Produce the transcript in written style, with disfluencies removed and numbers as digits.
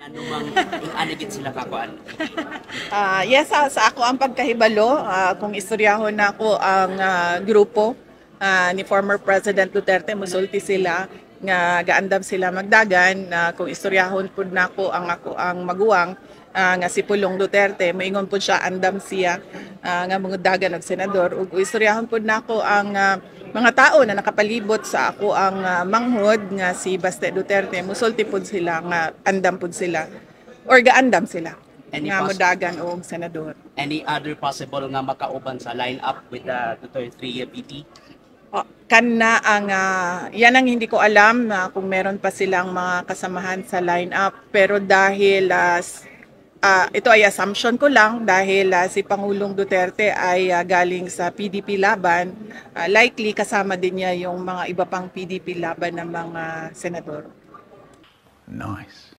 Ano mang anigit sila kakuan? Yes, sa ako ang pagkahibalo, kung istoryahon na ako ang grupo ni former President Duterte, musulti sila nga gaandam sila magdagan. Kung istoryahon pud nako ako ang maguwang nga si Pulong Duterte, moingon pud siya andam siya nga manguddagan og senador. Ug istoryahon pud nako ang mga tao na nakapalibot sa ako ang manghod nga si Baste Duterte, musulti pud sila nga andam pud sila or gaandam sila Any nga pos- modagan og senador. any other possible nga makauban sa lineup with the Duterte VP? Kana ang yan ang hindi ko alam kung meron pa silang mga kasamahan sa lineup, pero dahil ito ay assumption ko lang dahil si Pangulong Duterte ay galing sa PDP laban, likely kasama din niya yung mga iba pang PDP laban ng mga senador. Nice.